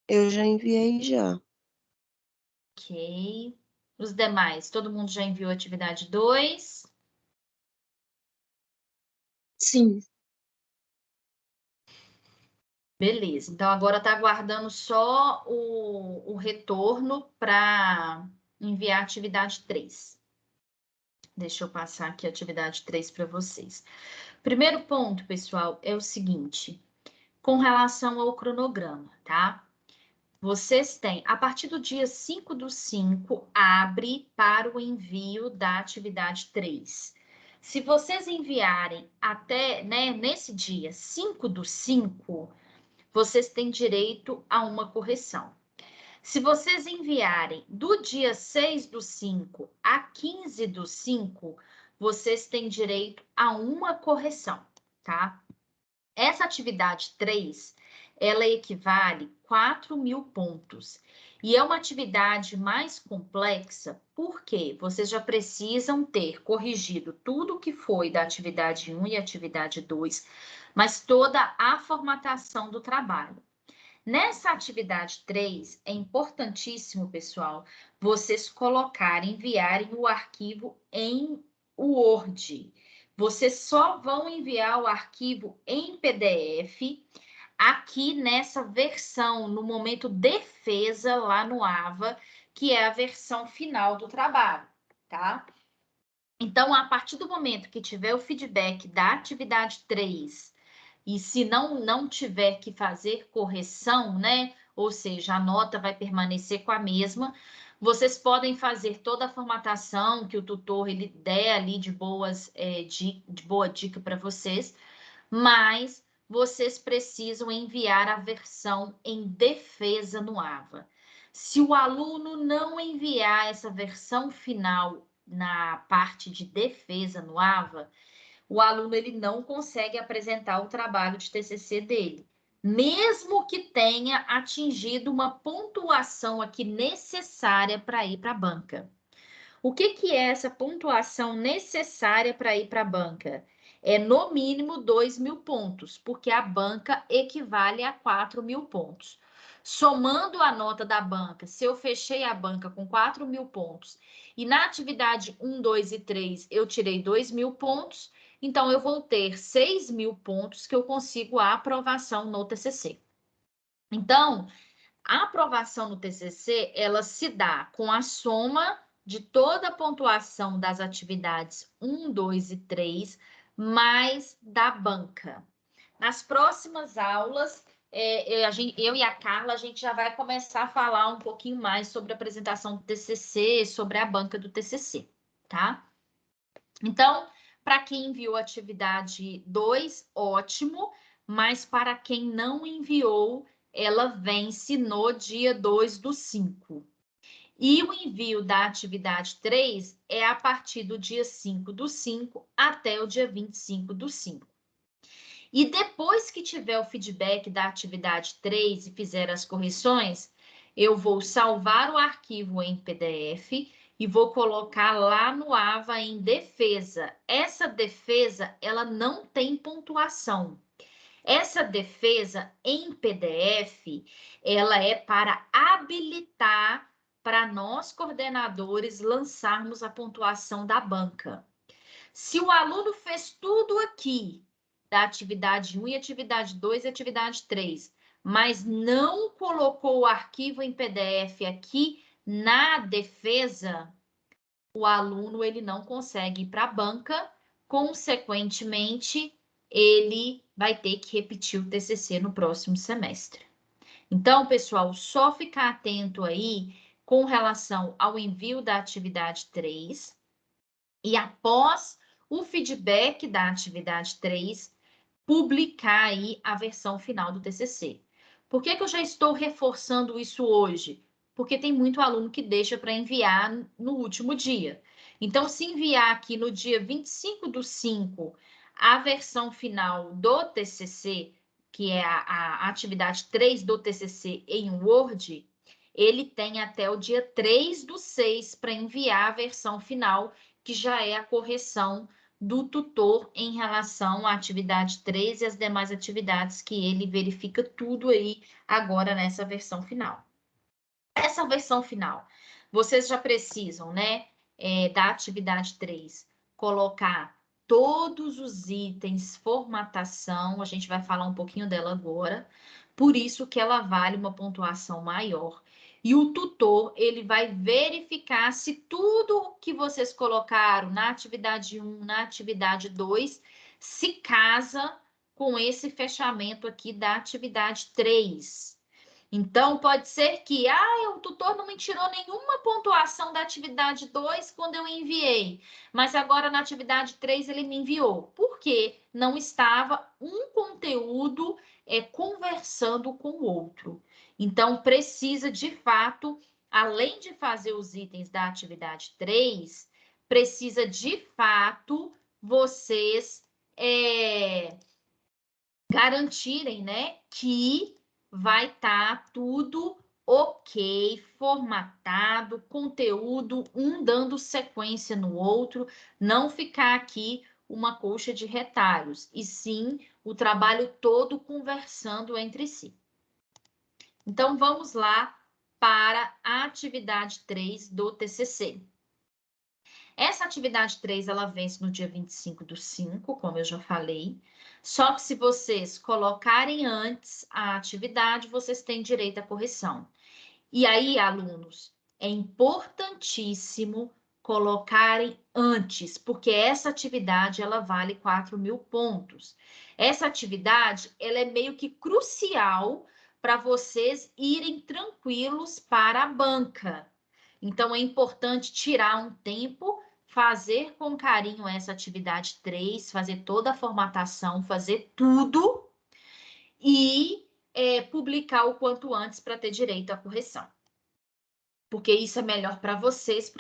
Eu já enviei já. Ok. Os demais, todo mundo já enviou a atividade 2? Sim. Beleza, então agora está aguardando só o retorno para enviar a atividade 3. Deixa eu passar aqui a atividade 3 para vocês. Primeiro ponto, pessoal, é o seguinte, com relação ao cronograma, tá? Vocês têm, a partir do dia 5/5, abre para o envio da atividade 3. Se vocês enviarem até, né, nesse dia 5/5, vocês têm direito a uma correção. Se vocês enviarem do dia 6/5 a 15/5, vocês têm direito a uma correção, tá? Essa atividade 3, ela equivale a 4.000 pontos. E é uma atividade mais complexa, porque vocês já precisam ter corrigido tudo que foi da atividade 1 e atividade 2, mas toda a formatação do trabalho. Nessa atividade 3, é importantíssimo, pessoal, vocês colocarem, enviarem o arquivo em Word. Vocês só vão enviar o arquivo em PDF aqui nessa versão, no momento defesa, lá no AVA, que é a versão final do trabalho, tá? Então, a partir do momento que tiver o feedback da atividade 3, e se não tiver que fazer correção, né? Ou seja, a nota vai permanecer com a mesma, vocês podem fazer toda a formatação que o tutor ele der ali de boa dica para vocês, mas vocês precisam enviar a versão em defesa no AVA. Se o aluno não enviar essa versão final na parte de defesa no AVA, o aluno ele não consegue apresentar o trabalho de TCC dele, mesmo que tenha atingido uma pontuação aqui necessária para ir para a banca. O que é essa pontuação necessária para ir para a banca? É no mínimo 2.000 pontos, porque a banca equivale a 4.000 pontos. Somando a nota da banca, se eu fechei a banca com 4.000 pontos e na atividade 1, 2 e 3 eu tirei 2.000 pontos, então eu vou ter 6.000 pontos que eu consigo a aprovação no TCC. Então, a aprovação no TCC, ela se dá com a soma de toda a pontuação das atividades 1, 2 e 3, mais da banca. Nas próximas aulas, eu e a Carla, a gente já vai começar a falar um pouquinho mais sobre a apresentação do TCC, sobre a banca do TCC, tá? Então, para quem enviou a atividade 2, ótimo, mas para quem não enviou, ela vence no dia 2/5. E o envio da atividade 3 é a partir do dia 5/5 até o dia 25/5. E depois que tiver o feedback da atividade 3 e fizer as correções, eu vou salvar o arquivo em PDF e vou colocar lá no AVA em defesa. Essa defesa, ela não tem pontuação. Essa defesa em PDF, ela é para habilitar para nós coordenadores lançarmos a pontuação da banca. Se o aluno fez tudo aqui, da atividade 1 e atividade 2 e atividade 3, mas não colocou o arquivo em PDF aqui na defesa, o aluno ele não consegue ir para a banca, consequentemente, ele vai ter que repetir o TCC no próximo semestre. Então, pessoal, só ficar atento aí com relação ao envio da atividade 3 e após o feedback da atividade 3, publicar aí a versão final do TCC. Por que eu já estou reforçando isso hoje? Porque tem muito aluno que deixa para enviar no último dia. Então, se enviar aqui no dia 25/5 a versão final do TCC, que é a atividade 3 do TCC em Word, ele tem até o dia 3/6 para enviar a versão final, que já é a correção do tutor em relação à atividade 3 e as demais atividades que ele verifica tudo aí agora nessa versão final. Essa versão final, vocês já precisam, né, da atividade 3, colocar todos os itens, formatação, a gente vai falar um pouquinho dela agora, por isso que ela vale uma pontuação maior. E o tutor, ele vai verificar se tudo que vocês colocaram na atividade 1, na atividade 2, se casa com esse fechamento aqui da atividade 3. Então, pode ser que o tutor não me tirou nenhuma pontuação da atividade 2 quando eu enviei, mas agora na atividade 3 ele me enviou. Por quê? Não estava um conteúdo conversando com o outro. Então, precisa, de fato, além de fazer os itens da atividade 3, precisa, de fato, vocês garantirem, né, que vai estar tudo ok, formatado, conteúdo, um dando sequência no outro, não ficar aqui uma coxa de retalhos, e sim o trabalho todo conversando entre si. Então, vamos lá para a atividade 3 do TCC. Essa atividade 3, ela vence no dia 25/5, como eu já falei. Só que se vocês colocarem antes a atividade, vocês têm direito à correção. E aí, alunos, é importantíssimo colocarem antes, porque essa atividade, ela vale 4.000 pontos. Essa atividade, ela é meio que crucial para vocês irem tranquilos para a banca. Então, é importante tirar um tempo, fazer com carinho essa atividade 3, fazer toda a formatação, fazer tudo e publicar o quanto antes para ter direito à correção. Porque isso é melhor para vocês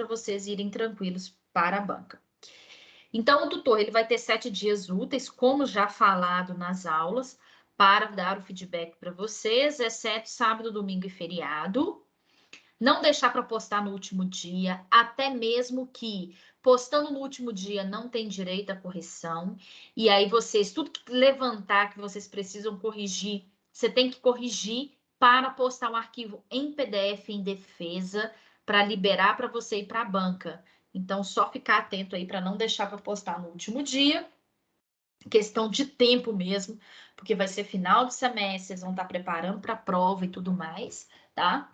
irem tranquilos para a banca. Então, o tutor ele vai ter 7 dias úteis, como já falado nas aulas, para dar o feedback para vocês, exceto sábado, domingo e feriado. Não deixar para postar no último dia, até mesmo que postando no último dia não tem direito à correção. E aí vocês, tudo que levantar que vocês precisam corrigir, você tem que corrigir para postar um arquivo em PDF em defesa, para liberar para você ir para a banca. Então, só ficar atento aí para não deixar para postar no último dia. Questão de tempo mesmo, porque vai ser final do semestre, vocês vão estar preparando para a prova e tudo mais, tá?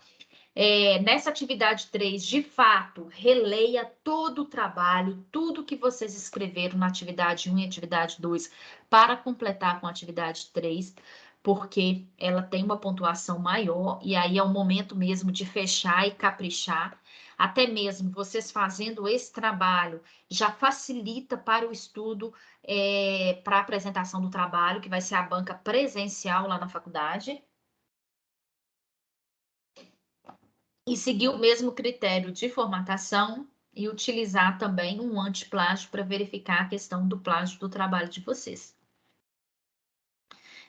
Nessa atividade 3, de fato, releia todo o trabalho, tudo que vocês escreveram na atividade 1 e atividade 2 para completar com a atividade 3, porque ela tem uma pontuação maior e aí é o momento mesmo de fechar e caprichar. Até mesmo vocês fazendo esse trabalho já facilita para o estudo, para a apresentação do trabalho, que vai ser a banca presencial lá na faculdade. E seguir o mesmo critério de formatação e utilizar também um antiplágio para verificar a questão do plágio do trabalho de vocês.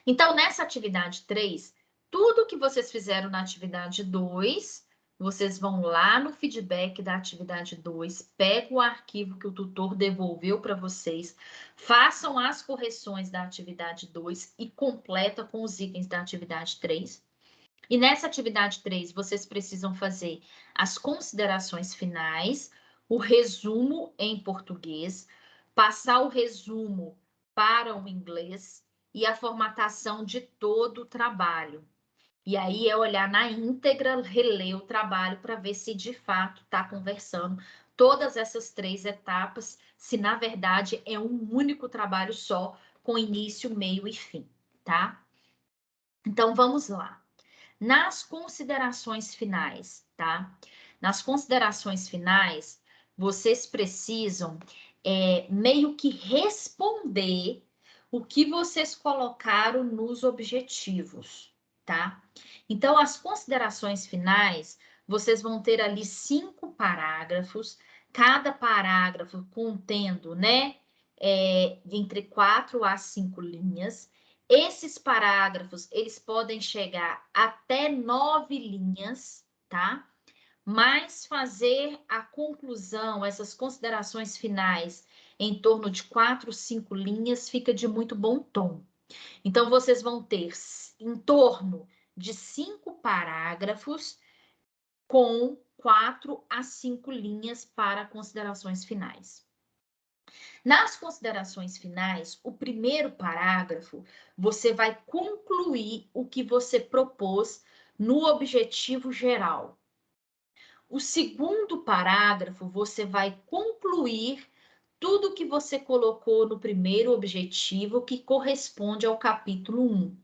Então, nessa atividade 3, tudo que vocês fizeram na atividade 2, vocês vão lá no feedback da atividade 2, pegam o arquivo que o tutor devolveu para vocês, façam as correções da atividade 2 e completa com os itens da atividade 3. E nessa atividade 3, vocês precisam fazer as considerações finais, o resumo em português, passar o resumo para o inglês e a formatação de todo o trabalho. E aí é olhar na íntegra, reler o trabalho para ver se de fato está conversando todas essas 3 etapas, se na verdade é um único trabalho só, com início, meio e fim, tá? Então vamos lá. Nas considerações finais, tá? Nas considerações finais, vocês precisam meio que responder o que vocês colocaram nos objetivos, tá? Então, as considerações finais, vocês vão ter ali 5 parágrafos, cada parágrafo contendo, né, entre 4 a 5 linhas. Esses parágrafos, eles podem chegar até 9 linhas, tá? Mas fazer a conclusão, essas considerações finais, em torno de 4, 5 linhas, fica de muito bom tom. Então, vocês vão ter em torno de 5 parágrafos com 4 a 5 linhas para considerações finais. Nas considerações finais, o primeiro parágrafo, você vai concluir o que você propôs no objetivo geral. O segundo parágrafo, você vai concluir tudo que você colocou no primeiro objetivo, que corresponde ao capítulo 1.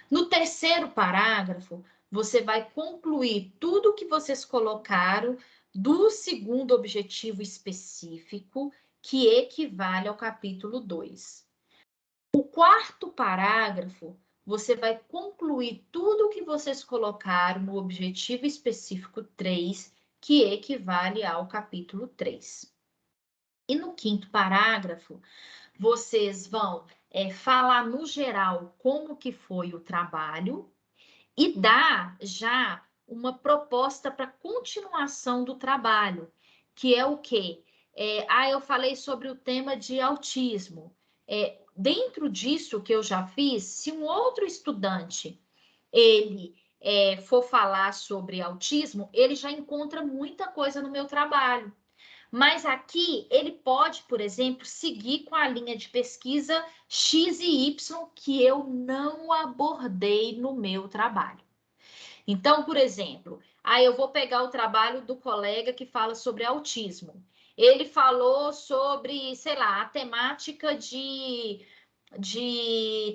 No terceiro parágrafo, você vai concluir tudo que vocês colocaram do segundo objetivo específico, que equivale ao capítulo 2. O quarto parágrafo, você vai concluir tudo que vocês colocaram no objetivo específico 3, que equivale ao capítulo 3. E no quinto parágrafo, vocês vão falar no geral como que foi o trabalho e dar já uma proposta para continuação do trabalho, que é o quê? Eu falei sobre o tema de autismo. Dentro disso que eu já fiz, se um outro estudante ele for falar sobre autismo, ele já encontra muita coisa no meu trabalho. Mas aqui ele pode, por exemplo, seguir com a linha de pesquisa X e Y que eu não abordei no meu trabalho. Então, por exemplo, eu vou pegar o trabalho do colega que fala sobre autismo. Ele falou sobre, sei lá, a temática de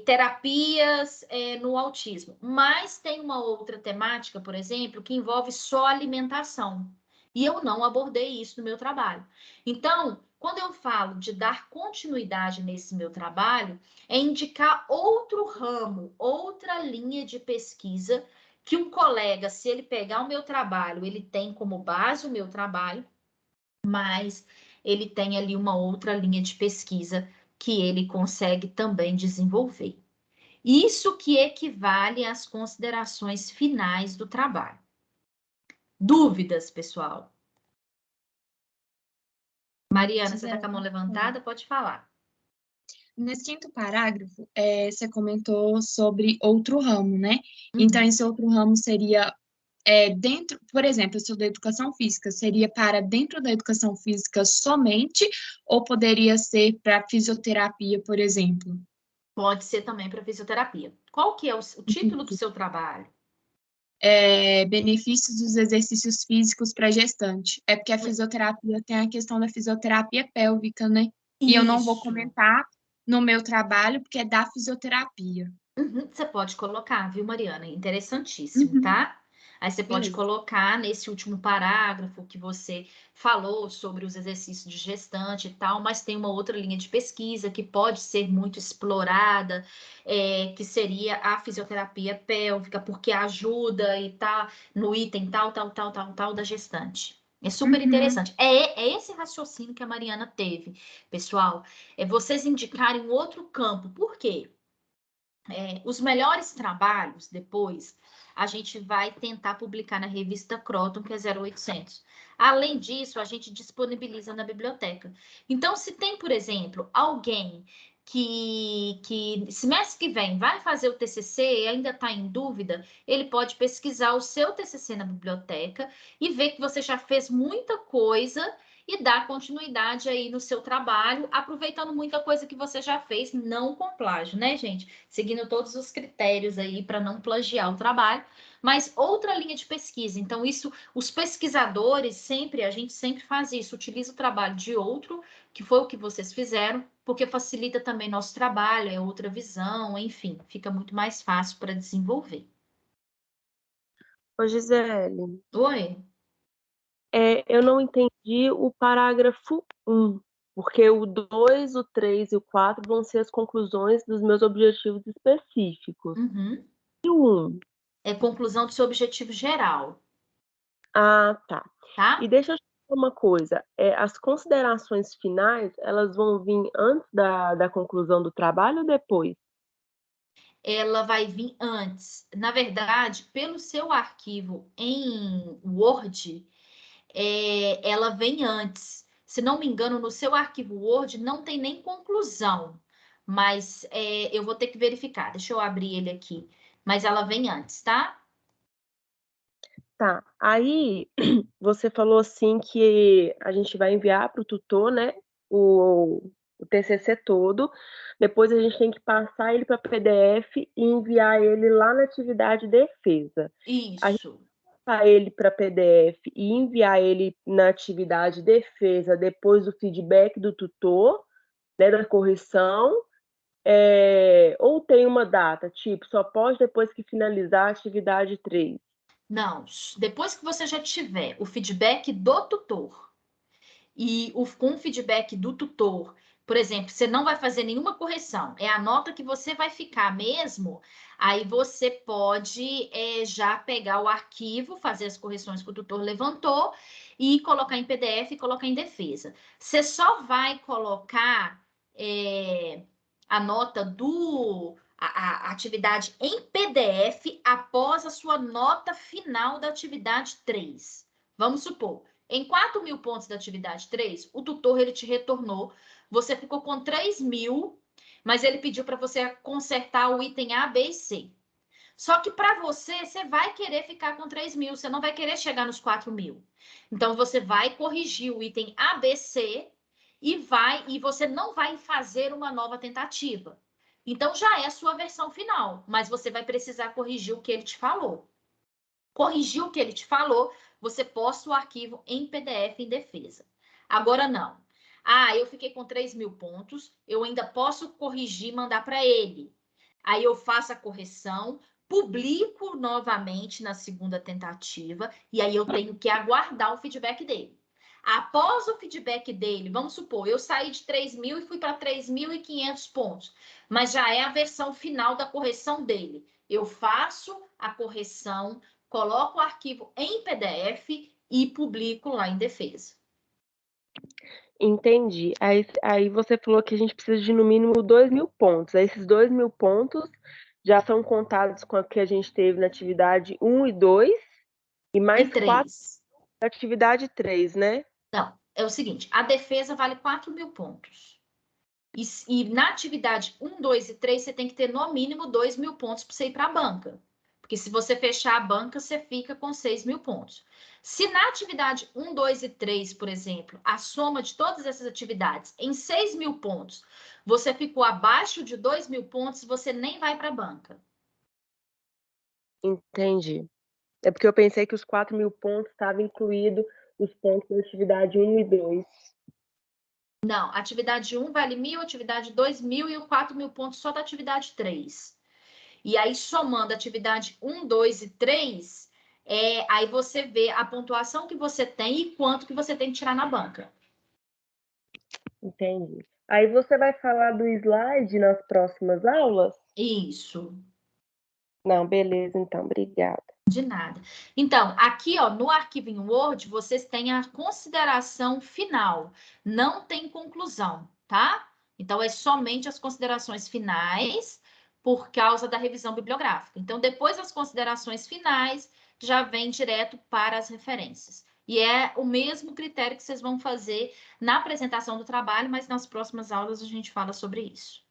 terapias no autismo. Mas tem uma outra temática, por exemplo, que envolve só alimentação. E eu não abordei isso no meu trabalho. Então, quando eu falo de dar continuidade nesse meu trabalho, é indicar outro ramo, outra linha de pesquisa que um colega, se ele pegar o meu trabalho, ele tem como base o meu trabalho, mas ele tem ali uma outra linha de pesquisa que ele consegue também desenvolver. Isso que equivale às considerações finais do trabalho. Dúvidas, pessoal? Mariana, você está com a mão levantada? Pode falar. Nesse quinto parágrafo, você comentou sobre outro ramo, né? Então, esse outro ramo seria dentro, por exemplo, eu sou da educação física, seria para dentro da educação física somente, ou poderia ser para fisioterapia, por exemplo? Pode ser também para fisioterapia. Qual que é o título do seu trabalho? Benefícios dos exercícios físicos para gestante. É porque a fisioterapia tem a questão da fisioterapia pélvica, né? E eu não vou comentar no meu trabalho, porque é da fisioterapia. Você pode colocar, viu, Mariana? Interessantíssimo, tá? Aí você pode colocar nesse último parágrafo que você falou sobre os exercícios de gestante e tal, mas tem uma outra linha de pesquisa que pode ser muito explorada, que seria a fisioterapia pélvica, porque ajuda e tá no item tal da gestante. É super interessante. É esse raciocínio que a Mariana teve, pessoal. É vocês indicarem outro campo. Por quê? Os melhores trabalhos, depois, a gente vai tentar publicar na revista Croton, que é 0800. Além disso, a gente disponibiliza na biblioteca. Então, se tem, por exemplo, alguém que semestre que vem vai fazer o TCC e ainda está em dúvida, ele pode pesquisar o seu TCC na biblioteca e ver que você já fez muita coisa e dar continuidade aí no seu trabalho, aproveitando muita coisa que você já fez, não com plágio, né, gente? Seguindo todos os critérios aí para não plagiar o trabalho, mas outra linha de pesquisa. Então, isso, os pesquisadores a gente sempre faz isso, utiliza o trabalho de outro, que foi o que vocês fizeram, porque facilita também nosso trabalho, é outra visão, enfim, fica muito mais fácil para desenvolver. Ô, Gisele. Oi? Eu não entendi o parágrafo 1, porque o 2, o 3 e o 4 vão ser as conclusões dos meus objetivos específicos. E o 1? É conclusão do seu objetivo geral. Ah, tá. Tá? E deixa eu te falar uma coisa. As considerações finais, elas vão vir antes da conclusão do trabalho ou depois? Ela vai vir antes. Na verdade, pelo seu arquivo em Word, ela vem antes. se não me engano, no seu arquivo Word não tem nem conclusão, mas eu vou ter que verificar. Deixa eu abrir ele aqui. Mas ela vem antes, tá? Tá. Aí você falou assim que a gente vai enviar para o tutor, né? O TCC todo. Depois a gente tem que passar ele para PDF e enviar ele lá na atividade defesa. A gente Isso. passar ele para PDF e enviar ele na atividade defesa depois do feedback do tutor, né, da correção. Ou tem uma data, tipo, só pode depois que finalizar a atividade 3. Não, depois que você já tiver o feedback do tutor e com o feedback do tutor, por exemplo, você não vai fazer nenhuma correção, é a nota que você vai ficar mesmo, aí você pode já pegar o arquivo, fazer as correções que o tutor levantou e colocar em PDF e colocar em defesa. Você só vai colocar a nota a atividade em PDF após a sua nota final da atividade 3. Vamos supor, em 4.000 pontos da atividade 3, o tutor ele te retornou, você ficou com 3.000, mas ele pediu para você consertar o item A, B e C. Só que para você vai querer ficar com 3.000, você não vai querer chegar nos 4.000. Então, você vai corrigir o item A, B, C e você não vai fazer uma nova tentativa. Então, já é a sua versão final, mas você vai precisar corrigir o que ele te falou. Corrigir o que ele te falou, você posta o arquivo em PDF em defesa. Agora, não. Eu fiquei com 3.000 pontos, eu ainda posso corrigir e mandar para ele. Aí eu faço a correção, publico novamente na segunda tentativa, e aí eu tenho que aguardar o feedback dele. Após o feedback dele, vamos supor, eu saí de 3.000 e fui para 3.500 pontos, mas já é a versão final da correção dele. Eu faço a correção, coloco o arquivo em PDF e publico lá em defesa. Entendi. Aí você falou que a gente precisa de no mínimo 2.000 pontos. Aí esses 2.000 pontos já são contados com a que a gente teve na atividade 1 e 2 e mais 4 na atividade 3, né? Não, é o seguinte, a defesa vale 4.000 pontos. E na atividade 1, 2 e 3, você tem que ter no mínimo 2.000 pontos para você ir para a banca. Porque se você fechar a banca, você fica com 6.000 pontos. Se na atividade 1, 2 e 3, por exemplo, a soma de todas essas atividades em 6.000 pontos, você ficou abaixo de 2.000 pontos, você nem vai para a banca. Entendi. É porque eu pensei que os 4.000 pontos estavam incluídos os pontos da atividade 1 e 2. Não, atividade 1 vale 1.000, atividade 2, 1.000 e 4.000 pontos só da atividade 3. E aí, somando atividade 1, 2 e 3, aí você vê a pontuação que você tem e quanto que você tem que tirar na banca. Entendi. Aí você vai falar do slide nas próximas aulas? Isso. Não, beleza, então, obrigada. De nada. Então, aqui, ó, no arquivo em Word, vocês têm a consideração final. Não tem conclusão, tá? Então, é somente as considerações finais por causa da revisão bibliográfica. Então, depois das considerações finais, já vem direto para as referências. E é o mesmo critério que vocês vão fazer na apresentação do trabalho, mas nas próximas aulas a gente fala sobre isso.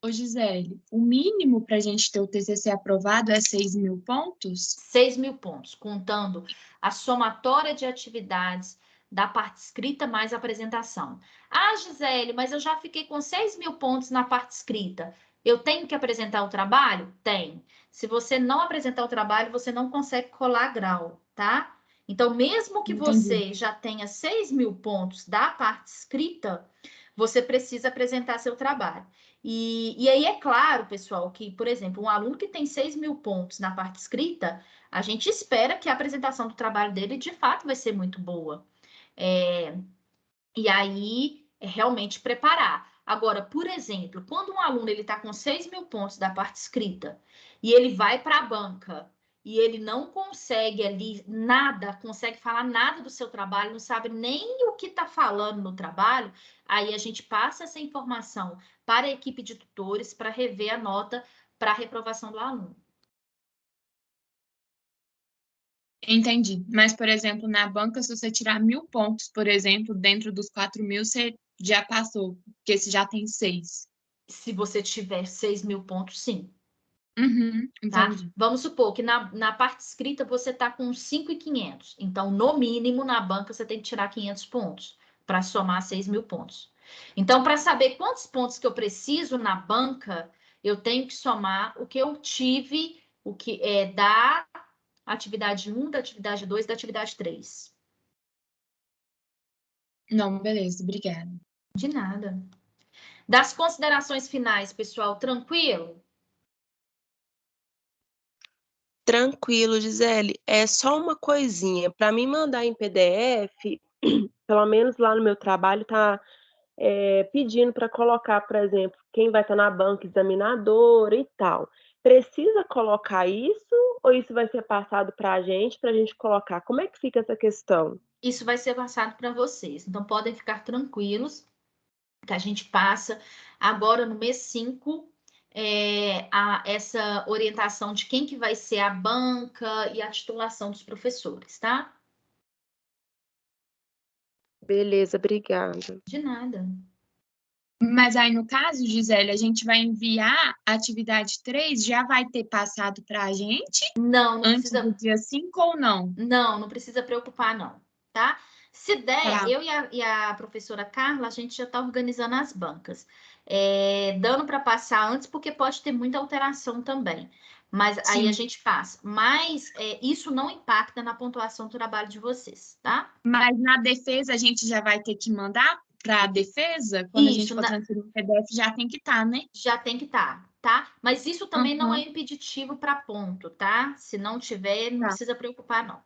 Ô, Gisele, o mínimo para a gente ter o TCC aprovado é 6.000 pontos? 6.000 pontos, contando a somatória de atividades da parte escrita mais a apresentação. Gisele, mas eu já fiquei com 6.000 pontos na parte escrita. Eu tenho que apresentar o trabalho? Tem. Se você não apresentar o trabalho, você não consegue colar grau, tá? Então, mesmo que você já tenha 6.000 pontos da parte escrita, você precisa apresentar seu trabalho. E aí é claro, pessoal, que, por exemplo, um aluno que tem 6.000 pontos na parte escrita, a gente espera que a apresentação do trabalho dele, de fato, vai ser muito boa. E aí, realmente preparar. Agora, por exemplo, quando um aluno está com 6.000 pontos da parte escrita e ele vai para a banca e ele não consegue ali nada, consegue falar nada do seu trabalho, não sabe nem o que está falando no trabalho, aí a gente passa essa informação para a equipe de tutores para rever a nota para a reprovação do aluno. Entendi. Mas, por exemplo, na banca, se você tirar 1.000 pontos, por exemplo, dentro dos 4.000, você já passou, porque você já tem 6. Se você tiver 6.000 pontos, sim. Uhum, Tá? entendi. Vamos supor que na parte escrita você está com 5.500. Então, no mínimo, na banca, você tem que tirar 500 pontos para somar 6.000 pontos. Então, para saber quantos pontos que eu preciso na banca, eu tenho que somar o que eu tive, o que é da atividade 1, da atividade 2 e da atividade 3. Não, beleza, obrigada. De nada. Das considerações finais, pessoal, tranquilo? Tranquilo, Gisele. É só uma coisinha. Para mim mandar em PDF, pelo menos lá no meu trabalho, tá pedindo para colocar, por exemplo, quem vai estar na banca examinadora e tal. Precisa colocar isso ou isso vai ser passado para a gente colocar? Como é que fica essa questão? Isso vai ser passado para vocês. Então, podem ficar tranquilos que a gente passa agora no mês 5 essa orientação de quem que vai ser a banca e a titulação dos professores, tá? Beleza, obrigada. De nada. Mas aí, no caso, Gisele, a gente vai enviar a atividade 3, já vai ter passado para a gente Não antes do precisa. dia 5 ou não? Não precisa preocupar, não, tá? Se der, Tá. eu e a professora Carla, a gente já está organizando as bancas. Dando para passar antes, porque pode ter muita alteração também. Mas aí a Sim. gente passa. Mas isso não impacta na pontuação do trabalho de vocês, tá? Mas na defesa, a gente já vai ter que mandar para a defesa? Quando a gente Isso, for transferir o PDF, já tem que estar, né? já tem que estar, tá? Mas isso também não é Uhum. impeditivo para ponto, tá? Se não tiver, não Tá. precisa preocupar, não.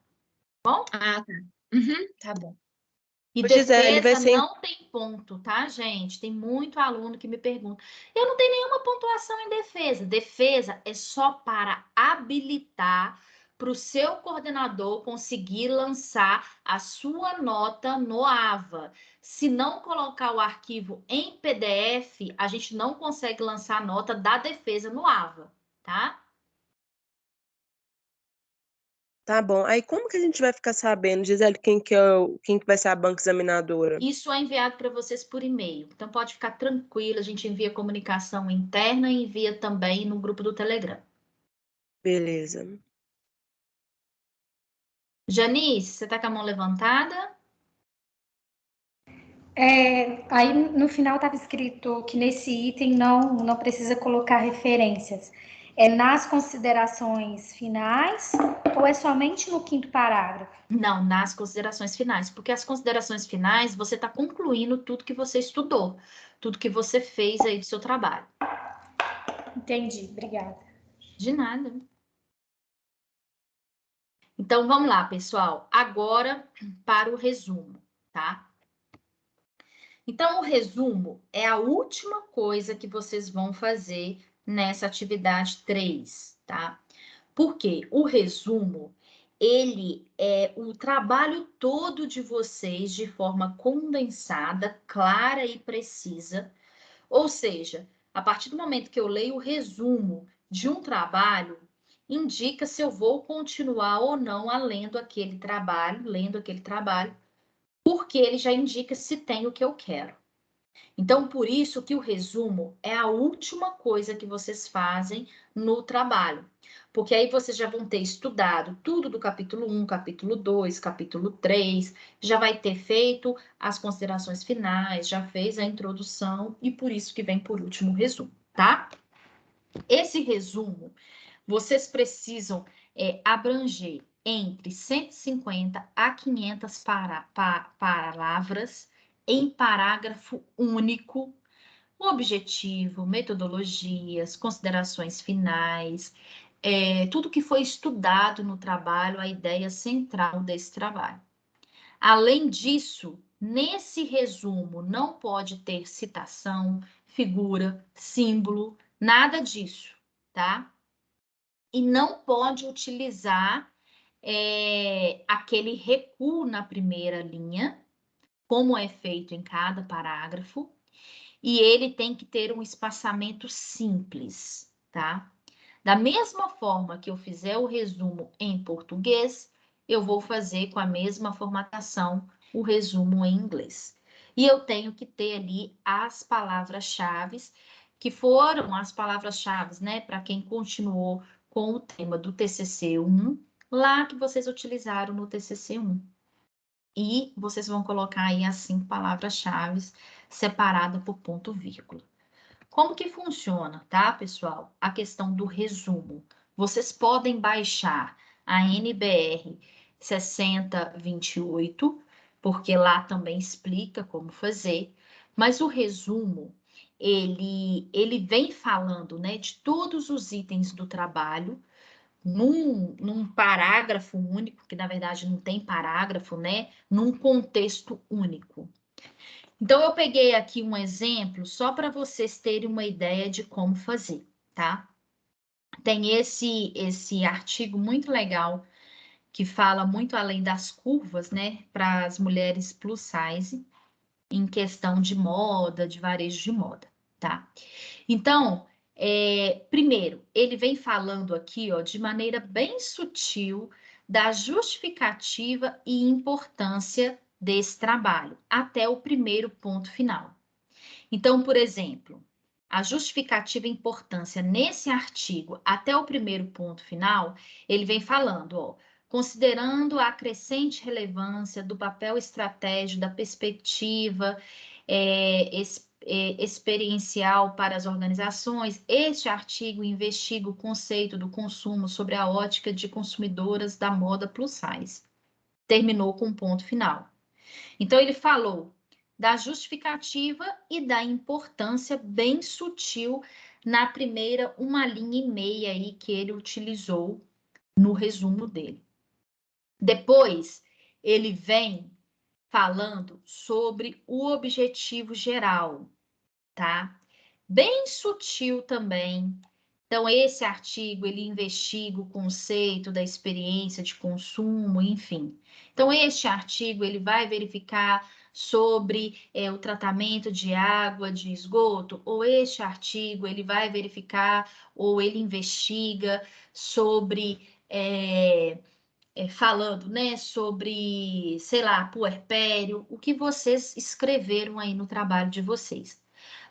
Ah, tá. Uhum, tá bom. E Ô, Gisele, vai defesa ser não tem ponto, tá, gente? Tem muito aluno que me pergunta. Eu não tenho nenhuma pontuação em defesa. Defesa é só para habilitar para o seu coordenador conseguir lançar a sua nota no AVA. Se não colocar o arquivo em PDF, a gente não consegue lançar a nota da defesa no AVA, tá? Tá bom. Aí como que a gente vai ficar sabendo, Gisele, quem que vai ser a banca examinadora? Isso é enviado para vocês por e-mail. Então pode ficar tranquilo, a gente envia comunicação interna e envia também no grupo do Telegram. Beleza. Janice, você está com a mão levantada? Aí no final estava escrito que nesse item não precisa colocar referências. É nas considerações finais ou é somente no 5º parágrafo? Não, nas considerações finais, porque as considerações finais você está concluindo tudo que você estudou, tudo que você fez aí do seu trabalho. Entendi, obrigada. De nada. Então vamos lá, pessoal. Agora para o resumo, tá? Então, o resumo é a última coisa que vocês vão fazer nessa atividade 3, tá? Porque o resumo, ele é o trabalho todo de vocês de forma condensada, clara e precisa. Ou seja, a partir do momento que eu leio o resumo de um trabalho, indica se eu vou continuar ou não lendo aquele trabalho, porque ele já indica se tem o que eu quero. Então, por isso que o resumo é a última coisa que vocês fazem no trabalho. Porque aí vocês já vão ter estudado tudo do capítulo 1, capítulo 2, capítulo 3, já vai ter feito as considerações finais, já fez a introdução e por isso que vem por último o resumo, tá? Esse resumo, vocês precisam abranger entre 150 a 500 palavras em parágrafo único, o objetivo, metodologias, considerações finais, tudo que foi estudado no trabalho, a ideia central desse trabalho. Além disso, nesse resumo não pode ter citação, figura, símbolo, nada disso, tá? E não pode utilizar aquele recuo na primeira linha, como é feito em cada parágrafo, e ele tem que ter um espaçamento simples, tá? Da mesma forma que eu fizer o resumo em português, eu vou fazer com a mesma formatação o resumo em inglês. E eu tenho que ter ali as palavras-chave, que foram as palavras-chave, né, para quem continuou com o tema do TCC1, lá que vocês utilizaram no TCC1. E vocês vão colocar aí as 5 palavras-chave separadas por ponto vírgula. Como que funciona, tá, pessoal? A questão do resumo. Vocês podem baixar a NBR 6028, porque lá também explica como fazer, mas o resumo, ele vem falando, né, de todos os itens do trabalho, num parágrafo único, que na verdade não tem parágrafo, né, num contexto único. Então, eu peguei aqui um exemplo só para vocês terem uma ideia de como fazer, tá? Tem esse artigo muito legal que fala muito além das curvas, né, para as mulheres plus size, em questão de moda, de varejo de moda, tá? Então, primeiro, ele vem falando aqui, ó, de maneira bem sutil da justificativa e importância desse trabalho, até o primeiro ponto final. Então, por exemplo, a justificativa e importância nesse artigo, até o primeiro ponto final, ele vem falando, ó, considerando a crescente relevância do papel estratégico, da perspectiva experiencial para as organizações, este artigo investiga o conceito do consumo sobre a ótica de consumidoras da moda plus size. Terminou com um ponto final. Então, ele falou da justificativa e da importância bem sutil na primeira 1,5 linha aí que ele utilizou no resumo dele. Depois, ele vem falando sobre o objetivo geral, tá? Bem sutil também. Então, esse artigo, ele investiga o conceito da experiência de consumo, enfim. Então, este artigo, ele vai verificar sobre o tratamento de água de esgoto, ou este artigo, ele vai verificar, ou ele investiga sobre, falando, né, sobre, sei lá, puerpério, o que vocês escreveram aí no trabalho de vocês.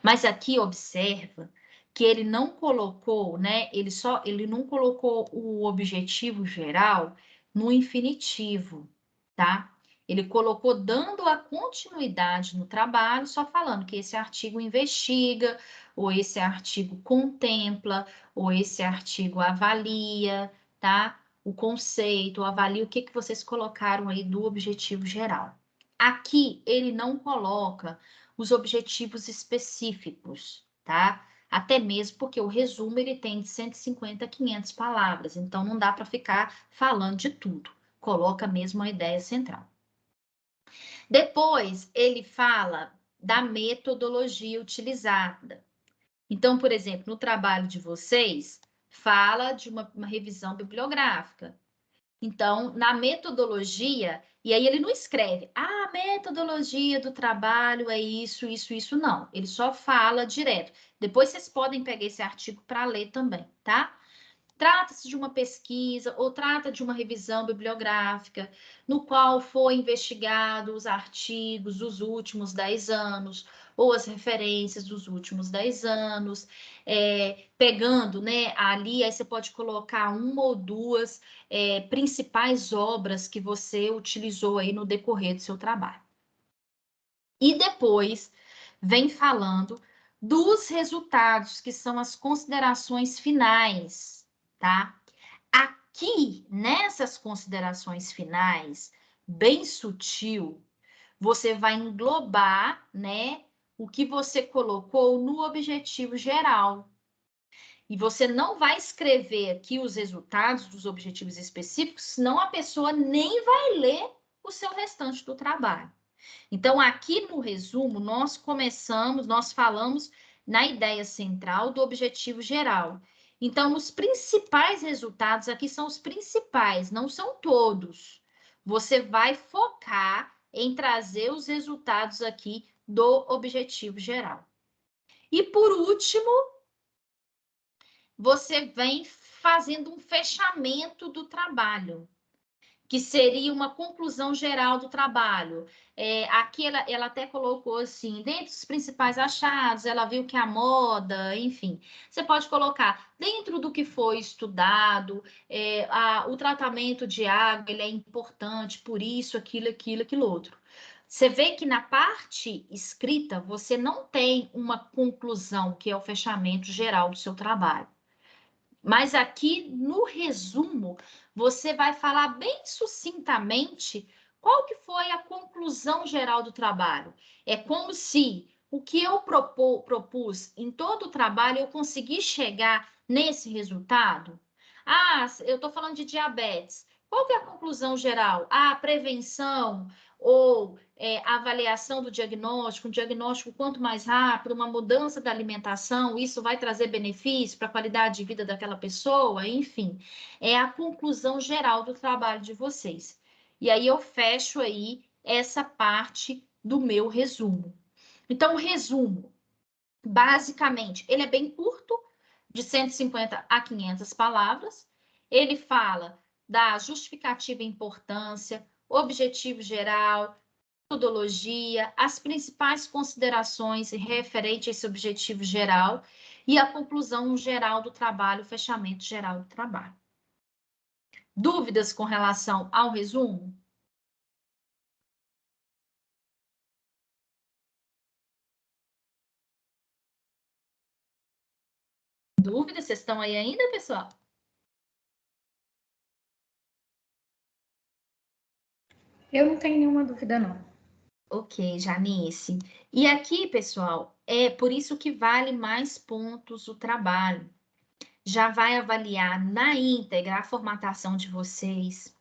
Mas aqui observa que ele não colocou, né? Ele não colocou o objetivo geral no infinitivo, tá? Ele colocou dando a continuidade no trabalho, só falando que esse artigo investiga, ou esse artigo contempla, ou esse artigo avalia, tá? O conceito, avalia o que vocês colocaram aí do objetivo geral. Aqui ele não coloca os objetivos específicos, tá? Até mesmo porque o resumo ele tem de 150 a 500 palavras, então não dá para ficar falando de tudo. Coloca mesmo a ideia central. Depois, ele fala da metodologia utilizada. Então, por exemplo, no trabalho de vocês, fala de uma revisão bibliográfica. Então, na metodologia, e aí ele não escreve, a metodologia do trabalho é isso, isso, isso, não. Ele só fala direto. Depois vocês podem pegar esse artigo para ler também, tá? Trata-se de uma pesquisa ou trata de uma revisão bibliográfica no qual foi investigado os artigos dos últimos 10 anos ou as referências dos últimos 10 anos, pegando, né, ali, aí você pode colocar uma ou duas principais obras que você utilizou aí no decorrer do seu trabalho. E depois vem falando dos resultados, que são as considerações finais, tá? Aqui, nessas considerações finais, bem sutil, você vai englobar, né, o que você colocou no objetivo geral. E você não vai escrever aqui os resultados dos objetivos específicos, senão a pessoa nem vai ler o seu restante do trabalho. Então, aqui no resumo, nós falamos na ideia central do objetivo geral. Então, os principais resultados aqui são os principais, não são todos. Você vai focar em trazer os resultados aqui do objetivo geral. E, por último, você vem fazendo um fechamento do trabalho, que seria uma conclusão geral do trabalho. Aqui ela até colocou assim, dentre os principais achados, ela viu que a moda, enfim. Você pode colocar, dentro do que foi estudado, o tratamento de água ele é importante, por isso, aquilo outro. Você vê que na parte escrita, você não tem uma conclusão, que é o fechamento geral do seu trabalho. Mas aqui, no resumo, você vai falar bem sucintamente qual que foi a conclusão geral do trabalho. É como se o que eu propus em todo o trabalho, eu consegui chegar nesse resultado. Ah, eu estou falando de diabetes. Qual que é a conclusão geral? A prevenção ou a avaliação do diagnóstico, um diagnóstico quanto mais rápido, uma mudança da alimentação, isso vai trazer benefício para a qualidade de vida daquela pessoa, enfim, é a conclusão geral do trabalho de vocês. E aí eu fecho aí essa parte do meu resumo. Então, o resumo, basicamente, ele é bem curto, de 150 a 500 palavras. Ele fala da justificativa e importância, objetivo geral, metodologia, as principais considerações referentes a esse objetivo geral e a conclusão geral do trabalho, o fechamento geral do trabalho. Dúvidas com relação ao resumo? Dúvidas? Vocês estão aí ainda, pessoal? Eu não tenho nenhuma dúvida, não. Ok, Janice. E aqui, pessoal, é por isso que vale mais pontos o trabalho. Já vai avaliar na íntegra a formatação de vocês,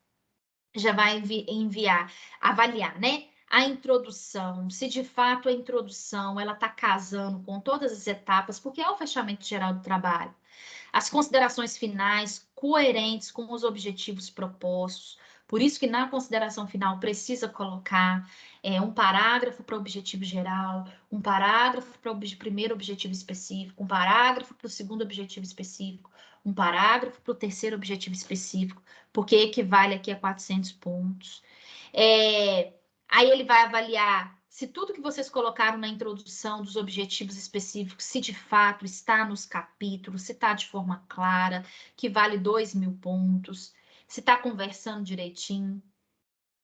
já vai enviar, avaliar, né? A introdução, se de fato a introdução ela está casando com todas as etapas, porque é o fechamento geral do trabalho. As considerações finais coerentes com os objetivos propostos. Por isso que na consideração final precisa colocar um parágrafo para o objetivo geral, um parágrafo para o primeiro objetivo específico, um parágrafo para o segundo objetivo específico, um parágrafo para o terceiro objetivo específico, porque equivale aqui a 400 pontos. Aí ele vai avaliar se tudo que vocês colocaram na introdução dos objetivos específicos, se de fato está nos capítulos, se está de forma clara, que vale 2.000 pontos, se está conversando direitinho,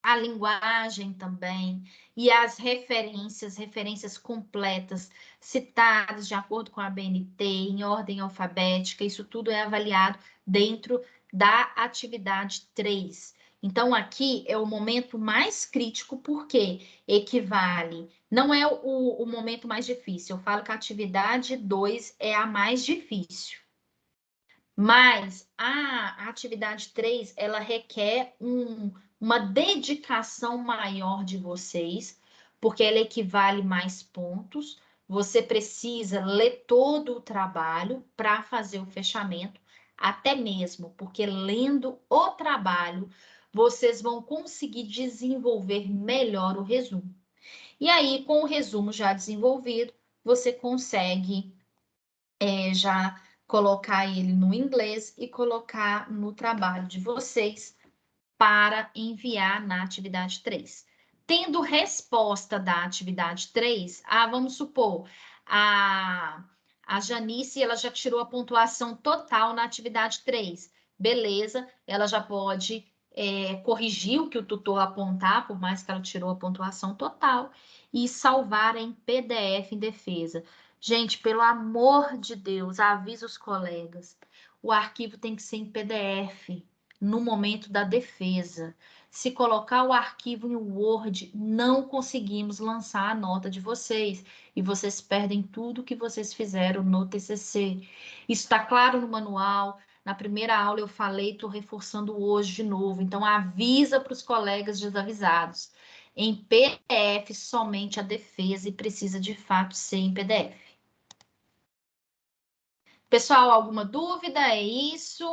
a linguagem também, e as referências completas, citadas de acordo com a BNT, em ordem alfabética, isso tudo é avaliado dentro da atividade 3. Então, aqui é o momento mais crítico, porque equivale, não é o momento mais difícil, eu falo que a atividade 2 é a mais difícil. Mas a atividade 3, ela requer uma dedicação maior de vocês, porque ela equivale mais pontos. Você precisa ler todo o trabalho para fazer o fechamento, até mesmo porque lendo o trabalho, vocês vão conseguir desenvolver melhor o resumo. E aí, com o resumo já desenvolvido, você consegue já colocar ele no inglês e colocar no trabalho de vocês para enviar na atividade 3. Tendo resposta da atividade 3, vamos supor, a Janice ela já tirou a pontuação total na atividade 3. Beleza, ela já pode corrigir o que o tutor apontar, por mais que ela tirou a pontuação total, e salvar em PDF em defesa. Gente, pelo amor de Deus, avisa os colegas. O arquivo tem que ser em PDF no momento da defesa. Se colocar o arquivo em Word, não conseguimos lançar a nota de vocês. E vocês perdem tudo que vocês fizeram no TCC. Isso está claro no manual. Na primeira aula eu falei, estou reforçando hoje de novo. Então, avisa para os colegas desavisados. Em PDF, somente a defesa e precisa de fato ser em PDF. Pessoal, alguma dúvida? É isso?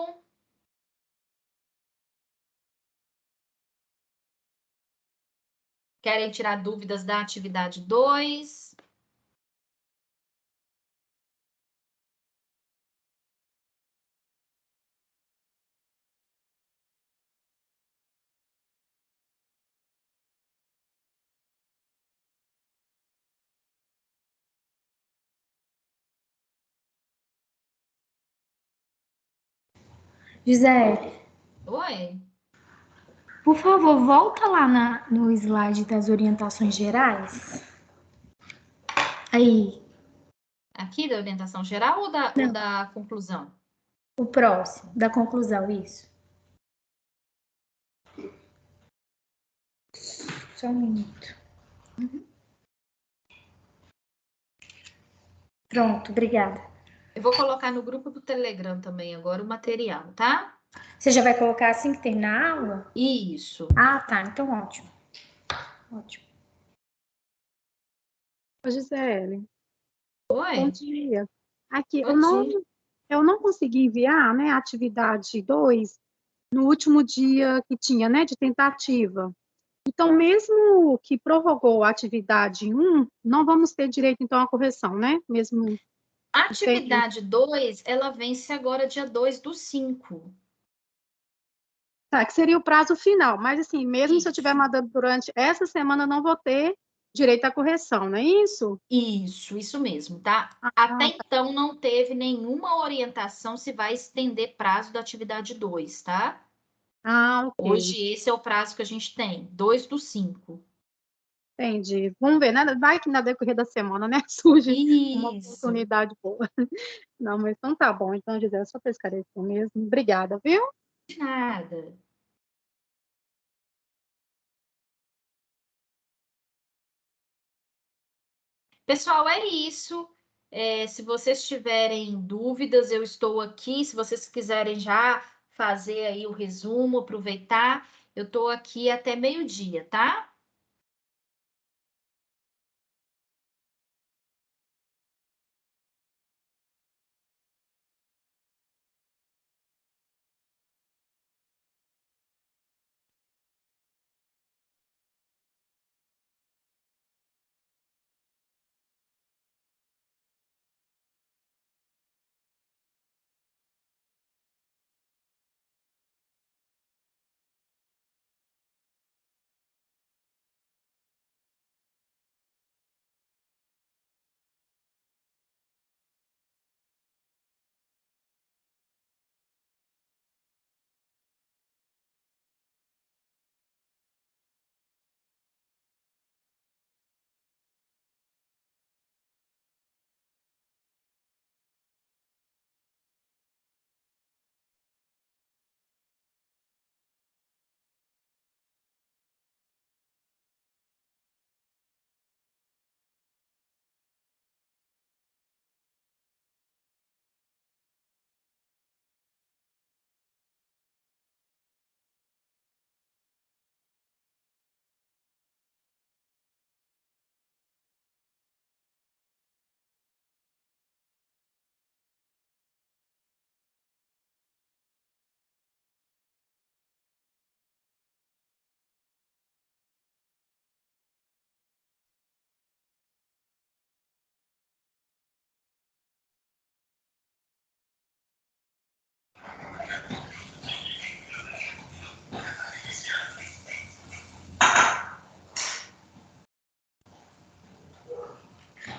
Querem tirar dúvidas da atividade 2? Gisele, Oi? por favor, volta lá no slide das orientações gerais. Aí. Aqui da orientação geral ou da conclusão? O próximo, da conclusão, isso. Só um minuto. Pronto, obrigada. Eu vou colocar no grupo do Telegram também agora o material, tá? Você já vai colocar assim que terminar a aula? Isso. Ah, tá. Então, ótimo. Ótimo. Ô, Gisele. Oi? Bom dia. Aqui, Bom dia. eu não consegui enviar, né, a atividade 2 no último dia que tinha, né, de tentativa. Então, mesmo que prorrogou a atividade 1, não vamos ter direito, então, à correção, né? Mesmo A atividade 2, ela vence agora dia 2/5. Tá, que seria o prazo final, mas assim, mesmo se eu estiver mandando durante essa semana, eu não vou ter direito à correção, não é isso? Isso mesmo, tá? Até então não teve nenhuma orientação se vai estender prazo da atividade 2, tá? Ok. Hoje esse é o prazo que a gente tem, 2/5. Entendi. Vamos ver, né? Vai que na decorrer da semana, né? Surge uma oportunidade boa. Não, mas então tá bom. Então, Gisele, só para esclarecer mesmo. Obrigada, viu? De nada. Pessoal, é isso. Se vocês tiverem dúvidas, eu estou aqui. Se vocês quiserem já fazer aí o resumo, aproveitar, eu estou aqui até meio-dia, tá?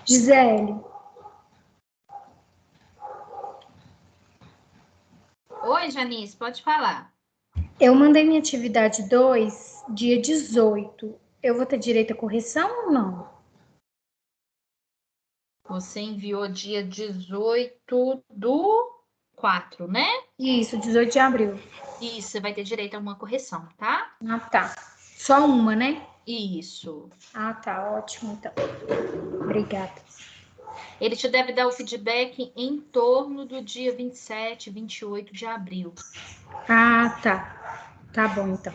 Gisele. Oi, Janice, pode falar. Eu mandei minha atividade 2, dia 18. Eu vou ter direito à correção ou não? Você enviou dia 18/4, né? Isso, 18 de abril. Isso, você vai ter direito a uma correção, tá? Ah, tá. Só uma, né? Isso. Ah, tá. Ótimo, então. Obrigada. Ele te deve dar o feedback em torno do dia 27, 28 de abril. Ah, tá. Tá bom, então.